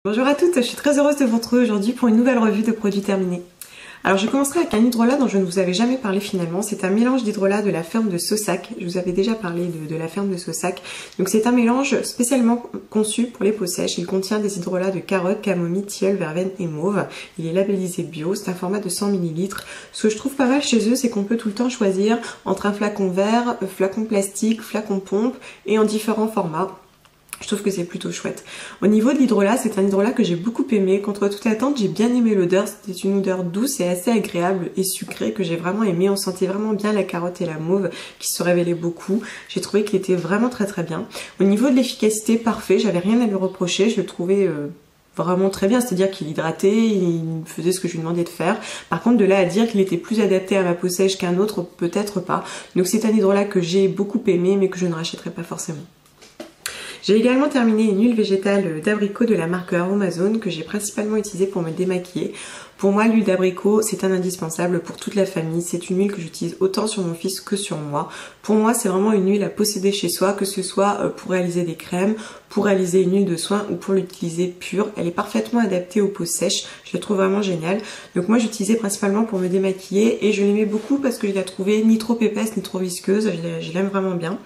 Bonjour à toutes, je suis très heureuse de vous retrouver aujourd'hui pour une nouvelle revue de produits terminés. Alors je commencerai avec un hydrolat dont je ne vous avais jamais parlé finalement. C'est un mélange d'hydrolat de la ferme de Saussac. Je vous avais déjà parlé de la ferme de Saussac. Donc c'est un mélange spécialement conçu pour les peaux sèches. Il contient des hydrolats de carotte, camomille, tilleul, verveine et mauve. Il est labellisé bio, c'est un format de 100 ml. Ce que je trouve pas mal chez eux, c'est qu'on peut tout le temps choisir entre un flacon verre, flacon plastique, flacon pompe et en différents formats. Je trouve que c'est plutôt chouette. Au niveau de l'hydrolat, c'est un hydrolat que j'ai beaucoup aimé. Contre toute attente, j'ai bien aimé l'odeur. C'était une odeur douce et assez agréable et sucrée que j'ai vraiment aimé. On sentait vraiment bien la carotte et la mauve qui se révélaient beaucoup. J'ai trouvé qu'il était vraiment très bien. Au niveau de l'efficacité, parfait. J'avais rien à lui reprocher. Je le trouvais vraiment très bien, c'est-à-dire qu'il hydratait, il faisait ce que je lui demandais de faire. Par contre, de là à dire qu'il était plus adapté à ma peau sèche qu'un autre, peut-être pas. Donc c'est un hydrolat que j'ai beaucoup aimé mais que je ne rachèterai pas forcément. J'ai également terminé une huile végétale d'abricot de la marque Aromazone que j'ai principalement utilisée pour me démaquiller. Pour moi, l'huile d'abricot, c'est un indispensable pour toute la famille. C'est une huile que j'utilise autant sur mon fils que sur moi. Pour moi, c'est vraiment une huile à posséder chez soi, que ce soit pour réaliser des crèmes, pour réaliser une huile de soin ou pour l'utiliser pure. Elle est parfaitement adaptée aux peaux sèches. Je la trouve vraiment géniale. Donc moi, j'utilisais principalement pour me démaquiller et je l'aimais beaucoup parce que je la trouvais ni trop épaisse ni trop visqueuse. Je l'aime vraiment bien.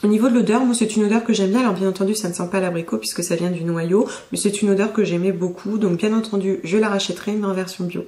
Au niveau de l'odeur, moi c'est une odeur que j'aime bien. Alors bien entendu ça ne sent pas l'abricot puisque ça vient du noyau, mais c'est une odeur que j'aimais beaucoup. Donc bien entendu je la rachèterai mais en version bio.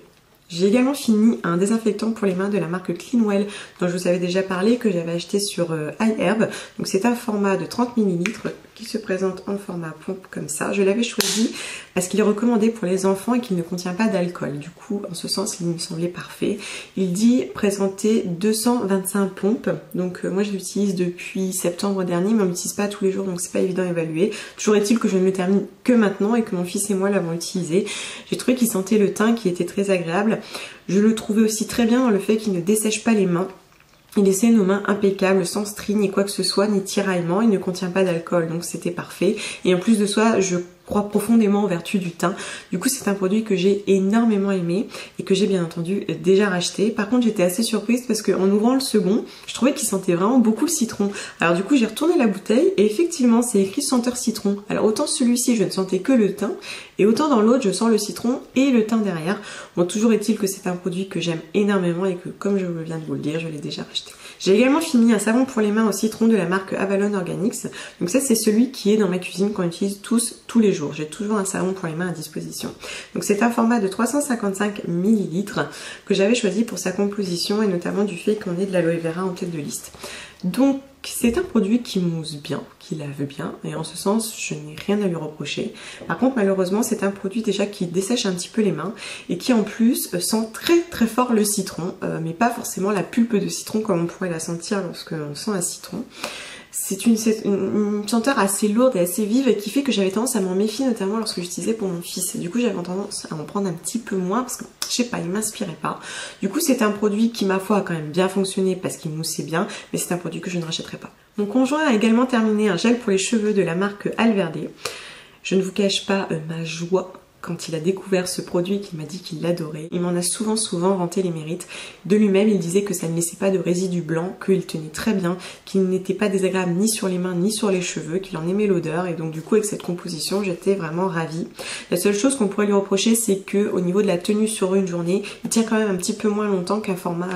J'ai également fini un désinfectant pour les mains de la marque Cleanwell dont je vous avais déjà parlé, que j'avais acheté sur iHerb. Donc c'est un format de 30 ml qui se présente en format pompe comme ça. Je l'avais choisi parce qu'il est recommandé pour les enfants et qu'il ne contient pas d'alcool. Du coup, en ce sens, il me semblait parfait. Il dit présenter 225 pompes. Donc moi je l'utilise depuis septembre dernier, mais on ne l'utilise pas tous les jours, donc c'est pas évident à évaluer. Toujours est-il que je ne le termine que maintenant et que mon fils et moi l'avons utilisé. J'ai trouvé qu'il sentait le thym qui était très agréable. Je le trouvais aussi très bien dans le fait qu'il ne dessèche pas les mains. Il laissait nos mains impeccables, sans string ni quoi que ce soit, ni tiraillement. Il ne contient pas d'alcool, donc c'était parfait. Et en plus de ça, je crois profondément en vertu du thym. Du coup, c'est un produit que j'ai énormément aimé et que j'ai bien entendu déjà racheté. Par contre, j'étais assez surprise parce qu'en ouvrant le second, je trouvais qu'il sentait vraiment beaucoup le citron. Alors du coup, j'ai retourné la bouteille et effectivement, c'est écrit senteur citron. Alors autant celui-ci, je ne sentais que le thym et autant dans l'autre, je sens le citron et le thym derrière. Bon, toujours est-il que c'est un produit que j'aime énormément et que, comme je viens de vous le dire, je l'ai déjà racheté. J'ai également fini un savon pour les mains au citron de la marque Avalon Organics. Donc ça, c'est celui qui est dans ma cuisine qu'on utilise tous les jours. J'ai toujours un savon pour les mains à disposition. Donc c'est un format de 355 ml que j'avais choisi pour sa composition et notamment du fait qu'on ait de l'aloe vera en tête de liste. Donc c'est un produit qui mousse bien, qui lave bien, et en ce sens je n'ai rien à lui reprocher. Par contre malheureusement c'est un produit déjà qui dessèche un petit peu les mains et qui en plus sent très fort le citron, mais pas forcément la pulpe de citron comme on pourrait la sentir lorsque l'on sent un citron. C'est une senteur assez lourde et assez vive et qui fait que j'avais tendance à m'en méfier, notamment lorsque j'utilisais pour mon fils. Et du coup j'avais tendance à en prendre un petit peu moins parce que je sais pas, il m'inspirait pas. Du coup c'est un produit qui ma foi a quand même bien fonctionné parce qu'il moussait bien, mais c'est un produit que je ne rachèterai pas. Mon conjoint a également terminé un gel pour les cheveux de la marque Alverde. Je ne vous cache pas ma joie quand il a découvert ce produit, qu'il m'a dit qu'il l'adorait. Il m'en a souvent vanté les mérites. De lui-même, il disait que ça ne laissait pas de résidus blancs, qu'il tenait très bien, qu'il n'était pas désagréable ni sur les mains ni sur les cheveux, qu'il en aimait l'odeur. Et donc du coup, avec cette composition, j'étais vraiment ravie. La seule chose qu'on pourrait lui reprocher, c'est que au niveau de la tenue sur une journée, il tient quand même un petit peu moins longtemps qu'un format,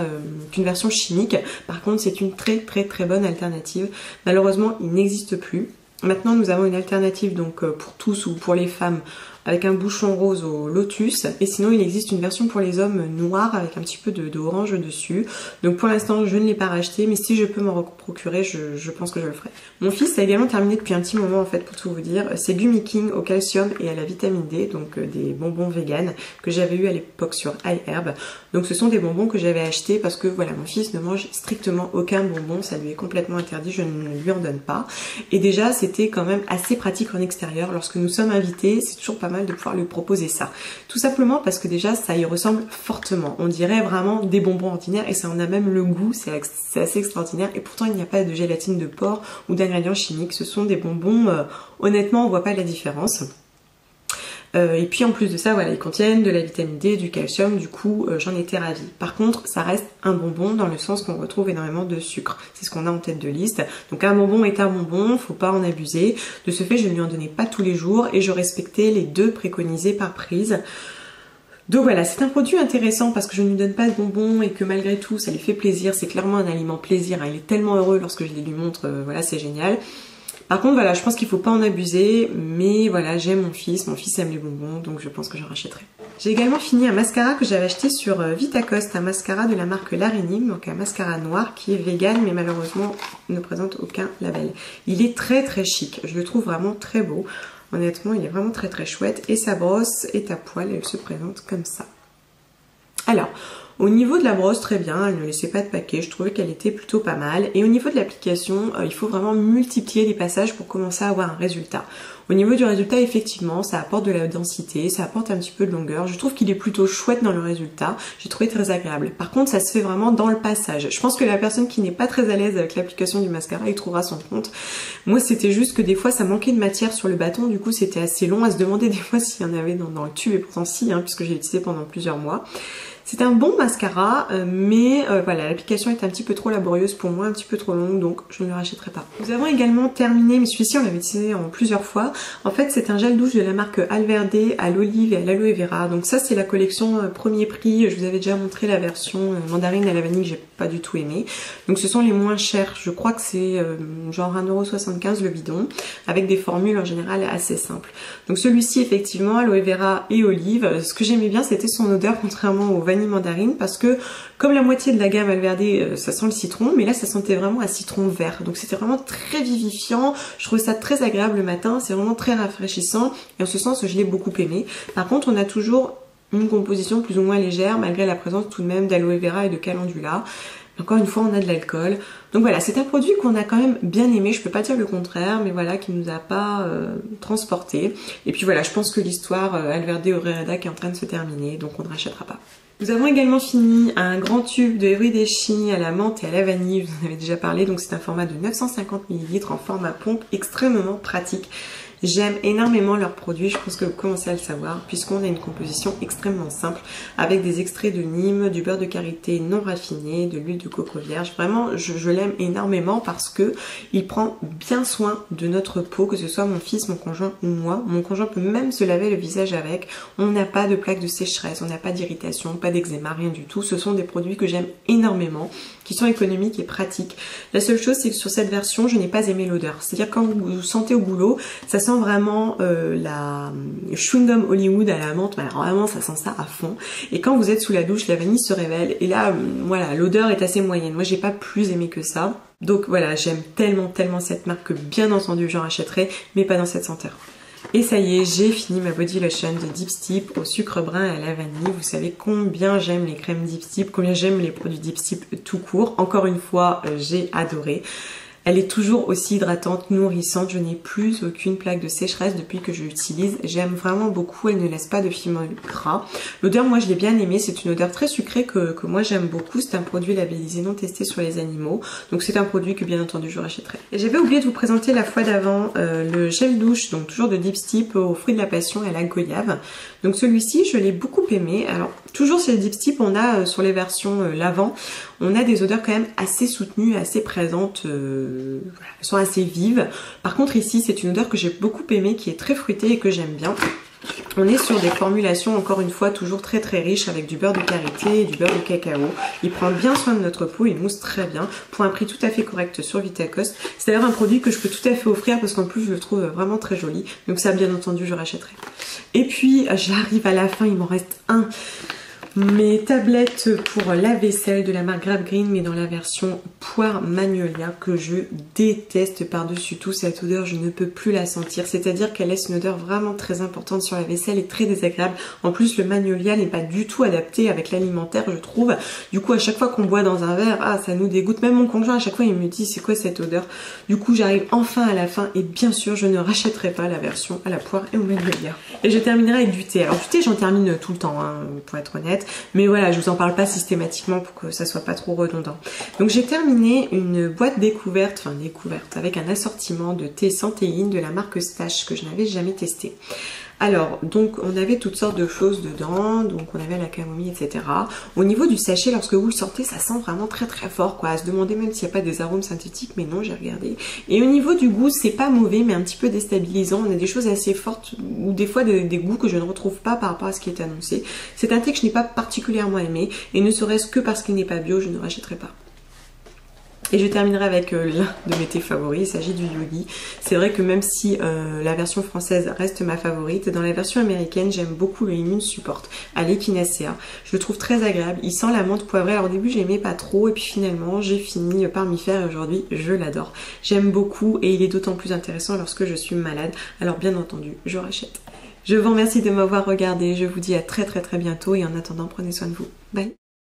qu'une version chimique. Par contre, c'est une très bonne alternative. Malheureusement, il n'existe plus. Maintenant, nous avons une alternative donc pour tous ou pour les femmes avec un bouchon rose au lotus, et sinon il existe une version pour les hommes noire avec un petit peu de orange dessus. Donc pour l'instant je ne l'ai pas racheté, mais si je peux m'en procurer, je pense que je le ferai. Mon fils a également terminé depuis un petit moment en fait, pour tout vous dire, c'est Gummy King au calcium et à la vitamine D, donc des bonbons vegan que j'avais eu à l'époque sur iHerb. Donc ce sont des bonbons que j'avais achetés parce que voilà, mon fils ne mange strictement aucun bonbon, ça lui est complètement interdit, je ne lui en donne pas. Et déjà c'était quand même assez pratique en extérieur, lorsque nous sommes invités, c'est toujours pas mal de pouvoir lui proposer ça. Tout simplement parce que déjà ça y ressemble fortement. On dirait vraiment des bonbons ordinaires et ça en a même le goût, c'est assez extraordinaire. Et pourtant il n'y a pas de gélatine de porc ou d'ingrédients chimiques. Ce sont des bonbons, honnêtement on voit pas la différence. Et puis en plus de ça, voilà, ils contiennent de la vitamine D, du calcium, du coup j'en étais ravie. Par contre, ça reste un bonbon dans le sens qu'on retrouve énormément de sucre. C'est ce qu'on a en tête de liste. Donc un bonbon est un bonbon, faut pas en abuser. De ce fait, je ne lui en donnais pas tous les jours et je respectais les 2 préconisés par prise. Donc voilà, c'est un produit intéressant parce que je ne lui donne pas de bonbons et que malgré tout ça lui fait plaisir, c'est clairement un aliment plaisir, hein. Il est tellement heureux lorsque je les lui montre, voilà, c'est génial. Par contre voilà, je pense qu'il faut pas en abuser, mais voilà, j'aime mon fils aime les bonbons, donc je pense que j'en rachèterai. J'ai également fini un mascara que j'avais acheté sur Vitacoste, un mascara de la marque L'Arénime, donc un mascara noir qui est vegan mais malheureusement ne présente aucun label. Il est très très chic, je le trouve vraiment très beau. Honnêtement, il est vraiment très très chouette et sa brosse est à poil et elle se présente comme ça. Alors, au niveau de la brosse, très bien, elle ne laissait pas de paquet, je trouvais qu'elle était plutôt pas mal. Et au niveau de l'application, il faut vraiment multiplier les passages pour commencer à avoir un résultat. Au niveau du résultat, effectivement, ça apporte de la densité, ça apporte un petit peu de longueur. Je trouve qu'il est plutôt chouette dans le résultat, j'ai trouvé très agréable. Par contre, ça se fait vraiment dans le passage. Je pense que la personne qui n'est pas très à l'aise avec l'application du mascara, il trouvera son compte. Moi, c'était juste que des fois, ça manquait de matière sur le bâton, du coup, c'était assez long à se demander des fois s'il y en avait dans le tube, et pourtant si, hein, puisque j'ai utilisé pendant plusieurs mois. C'est un bon mascara, mais voilà, l'application est un petit peu trop laborieuse pour moi, un petit peu trop longue, donc je ne le rachèterai pas. Nous avons également terminé, mais celui-ci on l'avait utilisé en plusieurs fois. En fait, c'est un gel douche de la marque Alverde à l'olive et à l'aloe vera. Donc ça, c'est la collection premier prix. Je vous avais déjà montré la version mandarine à la vanille que j'ai pas du tout aimé. Donc ce sont les moins chers. Je crois que c'est genre 1,75 € le bidon, avec des formules en général assez simples. Donc celui-ci, effectivement, aloe vera et olive. Ce que j'aimais bien, c'était son odeur, contrairement au vanille mandarine, parce que comme la moitié de la gamme Alverde, ça sent le citron, mais là ça sentait vraiment un citron vert, donc c'était vraiment très vivifiant. Je trouvais ça très agréable le matin, c'est vraiment très rafraîchissant et en ce sens je l'ai beaucoup aimé. Par contre, on a toujours une composition plus ou moins légère malgré la présence tout de même d'aloe vera et de calendula. Encore une fois, on a de l'alcool. Donc voilà, c'est un produit qu'on a quand même bien aimé, je peux pas dire le contraire, mais voilà, qui nous a pas transporté. Et puis voilà, je pense que l'histoire Alverde Orereda qui est en train de se terminer, donc on ne rachètera pas. Nous avons également fini un grand tube de Everyday à la menthe et à la vanille, je vous en avais déjà parlé, donc c'est un format de 950 ml en format pompe, extrêmement pratique. J'aime énormément leurs produits, je pense que vous commencez à le savoir, puisqu'on a une composition extrêmement simple, avec des extraits de Nîmes, du beurre de karité non raffiné, de l'huile de coco vierge. Vraiment, je l'aime énormément parce que il prend bien soin de notre peau, que ce soit mon fils, mon conjoint ou moi. Mon conjoint peut même se laver le visage avec. On n'a pas de plaques de sécheresse, on n'a pas d'irritation, pas d'eczéma, rien du tout. Ce sont des produits que j'aime énormément, qui sont économiques et pratiques. La seule chose, c'est que sur cette version, je n'ai pas aimé l'odeur. C'est-à-dire quand vous sentez au boulot, ça sent vraiment la chewing gum Hollywood à la menthe, mais alors vraiment ça sent ça à fond. Et quand vous êtes sous la douche, la vanille se révèle et là voilà, l'odeur est assez moyenne. Moi j'ai pas plus aimé que ça. Donc voilà, j'aime tellement cette marque que bien entendu j'en rachèterai, mais pas dans cette senteur. Et ça y est, j'ai fini ma body lotion de Dipstyp au sucre brun et à la vanille. Vous savez combien j'aime les crèmes Dipstyp, combien j'aime les produits Dipstyp tout court. Encore une fois, j'ai adoré. Elle est toujours aussi hydratante, nourrissante. Je n'ai plus aucune plaque de sécheresse depuis que je l'utilise. J'aime vraiment beaucoup. Elle ne laisse pas de film gras. L'odeur, moi, je l'ai bien aimée. C'est une odeur très sucrée que moi, j'aime beaucoup. C'est un produit labellisé non testé sur les animaux. Donc, c'est un produit que, bien entendu, je rachèterai. Et j'avais oublié de vous présenter la fois d'avant le gel douche, donc toujours de Dipstyp aux fruits de la passion et à la goyave. Donc, celui-ci, je l'ai beaucoup aimé. Alors, toujours chez Dipstyp, on a sur les versions l'avant, on a des odeurs quand même assez soutenues, assez présentes. Elles sont assez vives. Par contre ici c'est une odeur que j'ai beaucoup aimée, qui est très fruitée et que j'aime bien. On est sur des formulations encore une fois toujours très riches avec du beurre de karité et du beurre de cacao. Il prend bien soin de notre peau, il mousse très bien pour un prix tout à fait correct sur Vitacoste. C'est d'ailleurs un produit que je peux tout à fait offrir parce qu'en plus je le trouve vraiment très joli. Donc ça bien entendu je rachèterai. Et puis j'arrive à la fin, il m'en reste un. Mes tablettes pour la vaisselle de la marque Grab Green, mais dans la version poire magnolia, que je déteste par-dessus tout. Cette odeur, je ne peux plus la sentir. C'est-à-dire qu'elle laisse une odeur vraiment très importante sur la vaisselle et très désagréable. En plus, le magnolia n'est pas du tout adapté avec l'alimentaire, je trouve. Du coup, à chaque fois qu'on boit dans un verre, ça nous dégoûte. Même mon conjoint, à chaque fois, il me dit c'est quoi cette odeur. Du coup, j'arrive enfin à la fin et bien sûr, je ne rachèterai pas la version à la poire et au magnolia. Et je terminerai avec du thé. Alors, du thé, j'en termine tout le temps, hein, pour être honnête. Mais voilà, je vous en parle pas systématiquement pour que ça soit pas trop redondant. Donc j'ai terminé une boîte découverte, avec un assortiment de thé sans théine de la marque Stash que je n'avais jamais testé. Alors, donc on avait toutes sortes de choses dedans, donc on avait la camomille, etc. Au niveau du sachet, lorsque vous le sortez, ça sent vraiment très très fort, quoi. À se demander même s'il n'y a pas des arômes synthétiques, mais non, j'ai regardé. Et au niveau du goût, c'est pas mauvais, mais un petit peu déstabilisant. On a des choses assez fortes, ou des fois des goûts que je ne retrouve pas par rapport à ce qui est annoncé. C'est un thé que je n'ai pas particulièrement aimé, et ne serait-ce que parce qu'il n'est pas bio, je ne rachèterai pas. Et je terminerai avec l'un de mes thés favoris, il s'agit du Yogi. C'est vrai que même si la version française reste ma favorite, dans la version américaine, j'aime beaucoup le Immune Support à l'Echinacea. Je le trouve très agréable, il sent la menthe poivrée. Alors au début, j'aimais pas trop, et puis finalement, j'ai fini par m'y faire, et aujourd'hui, je l'adore. J'aime beaucoup, et il est d'autant plus intéressant lorsque je suis malade. Alors bien entendu, je rachète. Je vous remercie de m'avoir regardé, je vous dis à très bientôt, et en attendant, prenez soin de vous. Bye.